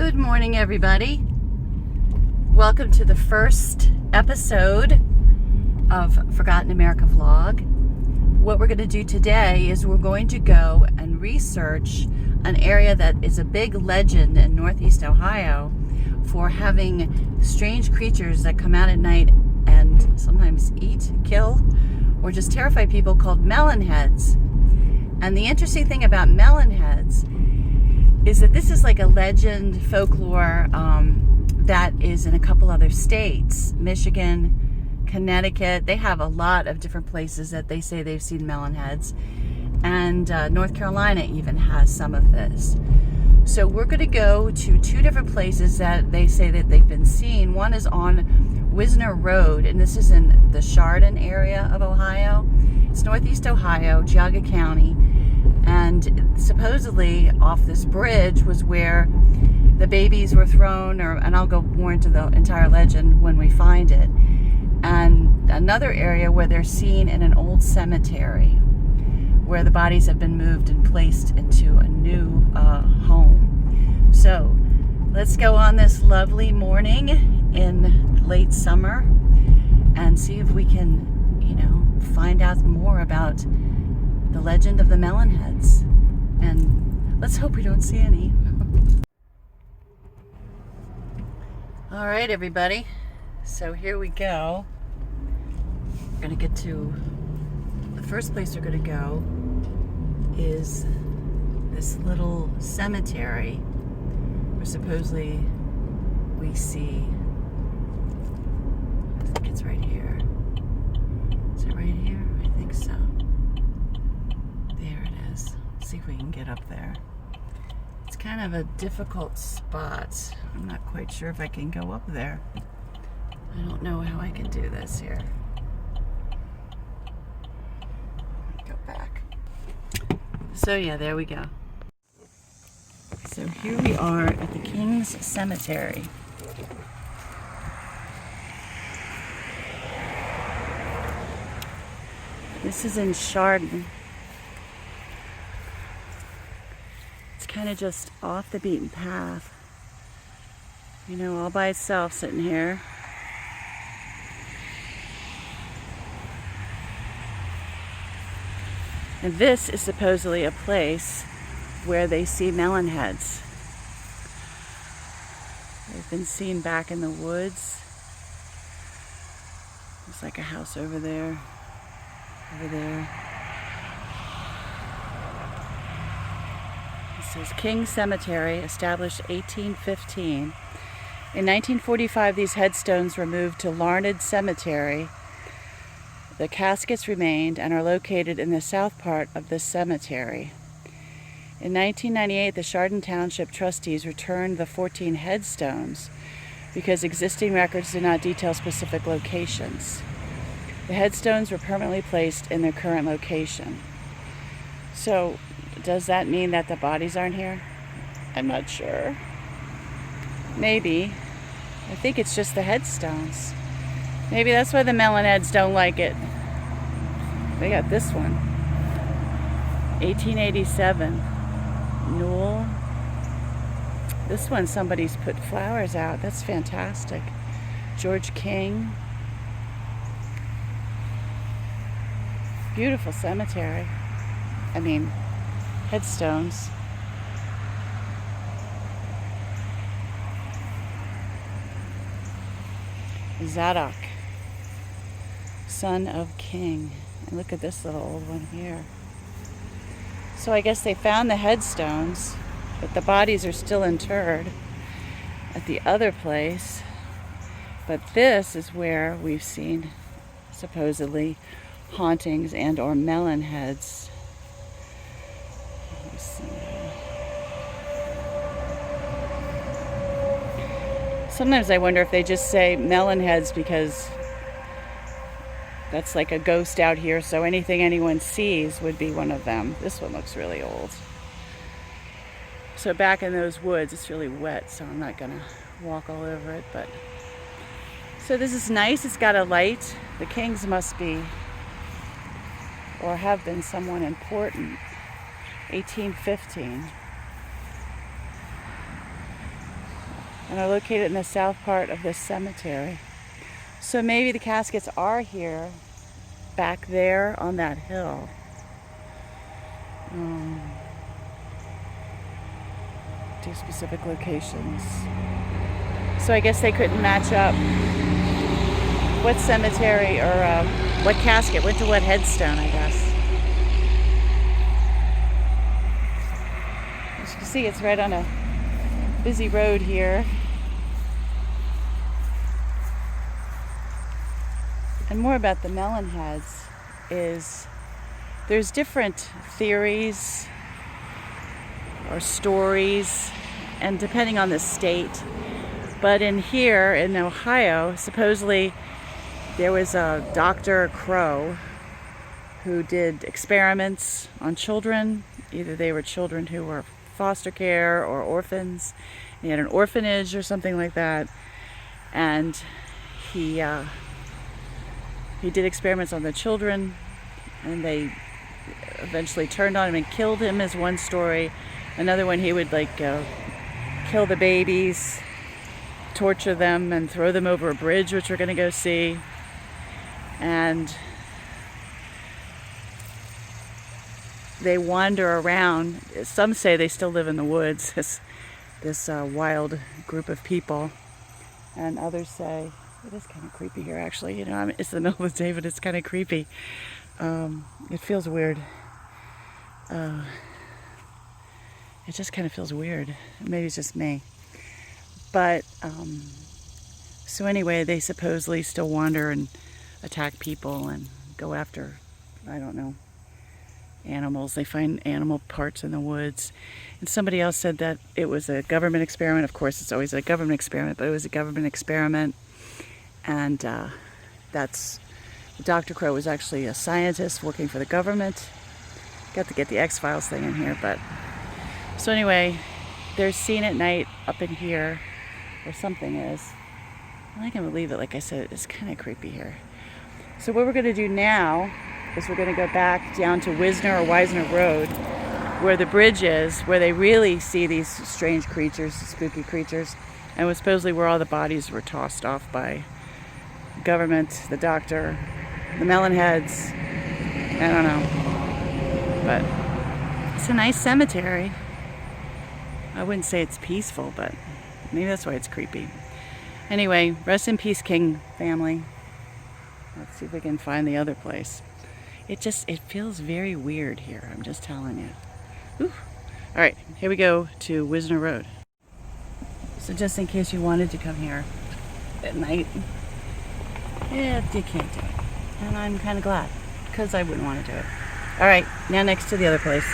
Good morning, everybody. Welcome to the first episode of Forgotten America Vlog. What we're going to do today is we're going to go and research an area that is a big legend in Northeast Ohio for having strange creatures that come out at night and sometimes eat, kill, or just terrify people, called Melon Heads. And the interesting thing about Melon Heads is that this is like a legend, folklore, that is in a couple other states. Michigan, Connecticut, they have a lot of different places that they say they've seen Melon Heads. And North Carolina even has some of this. So we're going to go to two different places that they say that they've been seen. One is on Wisner Road, and this is in the Chardon area of Ohio. It's Northeast Ohio, Geauga County. And supposedly off this bridge was where the babies were thrown, and I'll go more into the entire legend when we find it. And another area where they're seen in an old cemetery, where the bodies have been moved and placed into a new home. So let's go on this lovely morning in late summer and see if we can, find out more about the legend of the Melon Heads. And let's hope we don't see any. All right, everybody. So here we go. We're going to get to the first place we're going to go is this little cemetery where supposedly we see, I think it's right here. Is it right here? I think so. There it is. Let's see if we can get up there. It's kind of a difficult spot. I'm not quite sure if I can go up there. I don't know how I can do this here. Go back. So yeah, there we go. So here we are at the King's Cemetery. This is in Chardon. It's kind of just off the beaten path. All by itself sitting here. And this is supposedly a place where they see melon heads. They've been seen back in the woods. There's like a house over there. Over there. It says King Cemetery, established 1815. In 1945, these headstones were moved to Larned Cemetery. The caskets remained and are located in the south part of this cemetery. In 1998, the Chardon Township trustees returned the 14 headstones because existing records did not detail specific locations. The headstones were permanently placed in their current location. So, does that mean that the bodies aren't here? I'm not sure. Maybe. I think it's just the headstones. Maybe that's why the Melon Heads don't like it. They got this one. 1887. Newell. This one somebody's put flowers out. That's fantastic. George King. Beautiful cemetery. Headstones. Zadok, son of King. And look at this little old one here. So I guess they found the headstones, but the bodies are still interred at the other place. But this is where we've seen supposedly hauntings and or melon heads. Let me see. Sometimes I wonder if they just say melon heads because that's like a ghost out here, so anything anyone sees would be one of them. This one looks really old. So back in those woods, it's really wet, so I'm not gonna walk all over it, but so this is nice. It's got a light. The Kings must be or have been someone important. 1815. and are located in the south part of this cemetery. So maybe the caskets are here, back there on that hill. Two specific locations. So I guess they couldn't match up what cemetery or what casket went to what headstone, I guess. As you can see, it's right on a busy road here. And more about the Melon Heads is there's different theories or stories, and depending on the state. But in here in Ohio, supposedly there was a Dr. Crow who did experiments on children. Either they were children who were foster care or orphans. He had an orphanage or something like that. And he did experiments on the children, and they eventually turned on him and killed him, is one story. Another one, he would kill the babies, torture them, and throw them over a bridge, which we're going to go see. And they wander around. Some say they still live in the woods, this wild group of people. And others say, it is kind of creepy here, actually. You know, it's the middle of the day, but it's kind of creepy. It feels weird. It just kind of feels weird. Maybe it's just me. But, so anyway, they supposedly still wander and attack people and go after, I don't know, animals. They find animal parts in the woods. And somebody else said that it was a government experiment. Of course, it's always a government experiment, but it was a government experiment. And Dr. Crow was actually a scientist working for the government. Got to get the X-Files thing in here, but... So anyway, they're seen at night up in here, where something is. And I can believe it, like I said, it's kind of creepy here. So what we're going to do now is we're going to go back down to Wisner or Wisner Road, where the bridge is, where they really see these strange creatures, spooky creatures, and was supposedly where all the bodies were tossed off by government, the doctor, the Melon Heads. I don't know. But it's a nice cemetery. I wouldn't say it's peaceful, but maybe that's why it's creepy. Anyway, rest in peace, King family. Let's see if we can find the other place. It feels very weird here, I'm just telling you. Whew. All right, here we go to Wisner Road. So just in case you wanted to come here at night, yeah, you can't do it. And I'm kind of glad, because I wouldn't want to do it. All right, now next to the other place.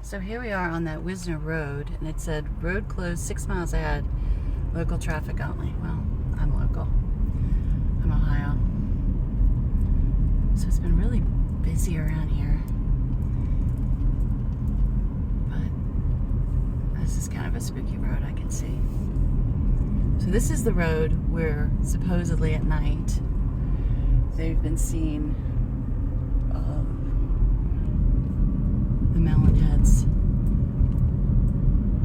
So here we are on that Wisner Road, and it said road closed 6 miles ahead, local traffic only. Well, I'm local. I'm Ohio. So it's been really busy around here. But this is kind of a spooky road, I can see. So this is the road where supposedly at night they've been seen the Melon Heads.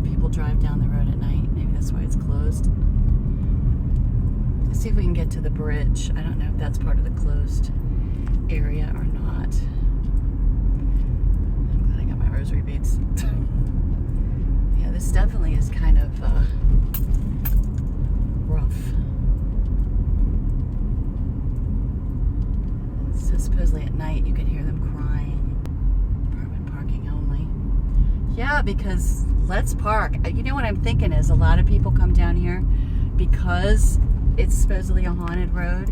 People drive down the road at night. Maybe that's why it's closed. Let's see if we can get to the bridge. I don't know if that's part of the closed area or not. I'm glad I got my rosary beads. Yeah, this definitely is kind of rough. So supposedly at night you can hear them crying. Yeah, because let's park. You know what I'm thinking is a lot of people come down here because it's supposedly a haunted road.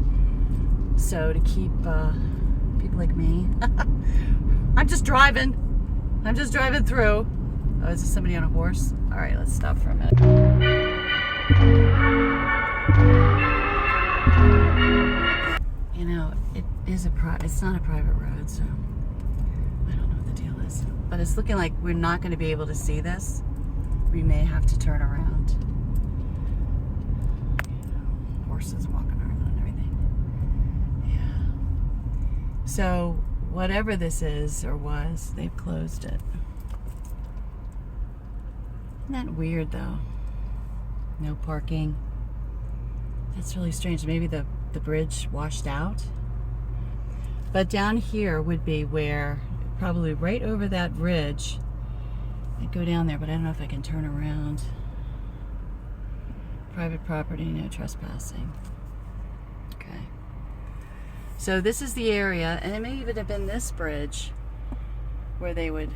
So to keep people like me, I'm just driving through. Oh, is this somebody on a horse? All right, let's stop for a minute. You know, it's not a private road, so I don't know what the deal is. But it's looking like we're not going to be able to see this. We may have to turn around. You know, horses walking around and everything. Yeah. So whatever this is or was, they've closed it. Isn't that weird though? No parking. That's really strange. Maybe the bridge washed out. But down here would be where, probably right over that bridge. I'd go down there, but I don't know if I can turn around. Private property, no trespassing. Okay. So this is the area, and it may even have been this bridge where they would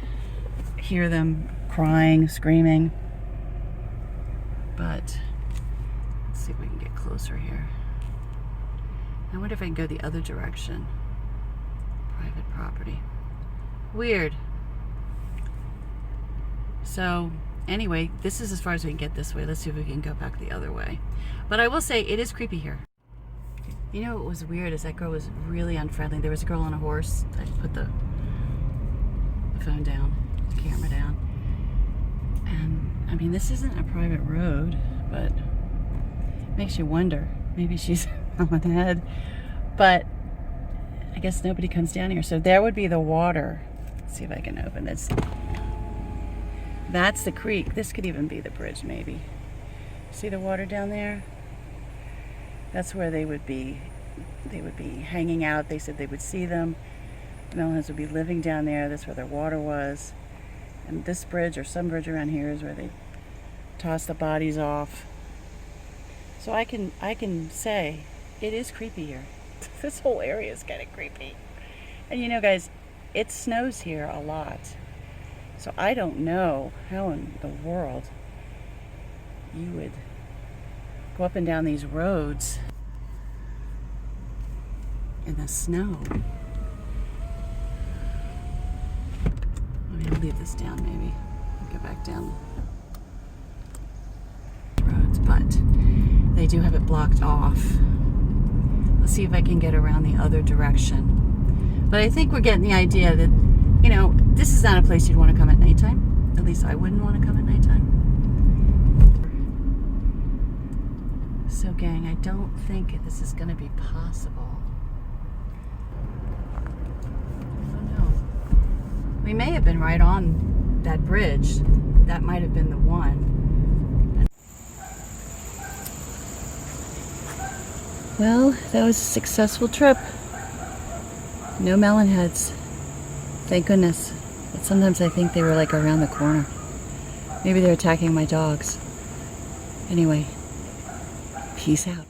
hear them crying, screaming. But let's see if we can get closer here. I wonder if I can go the other direction. Private property. Weird. So anyway, this is as far as we can get this way. Let's see if we can go back the other way. But I will say it is creepy here. You know what was weird is that girl was really unfriendly. There was a girl on a horse. I put the phone down, the camera down. And I mean, this isn't a private road, but it makes you wonder. Maybe she's Melon Head. But I guess nobody comes down here. So there would be the water. Let's see if I can open this. That's the creek. This could even be the bridge, maybe. See the water down there? That's where they would be hanging out. They said they would see them. The Melon Heads would be living down there. That's where their water was. And this bridge, or some bridge around here, is where they toss the bodies off. So I can say it is creepy here. This whole area is kind of creepy. And you know, guys, it snows here a lot. So I don't know how in the world you would go up and down these roads in the snow. I'll leave this down maybe. Go back down the roads, but they do have it blocked off. Let's see if I can get around the other direction. But I think we're getting the idea that, you know, this is not a place you'd want to come at nighttime. At least I wouldn't want to come at nighttime. So gang, I don't think this is going to be possible. I don't know. We may have been right on that bridge. That might have been the one. Well, that was a successful trip. No Melon Heads. Thank goodness. But sometimes I think they were like around the corner. Maybe they're attacking my dogs. Anyway, peace out.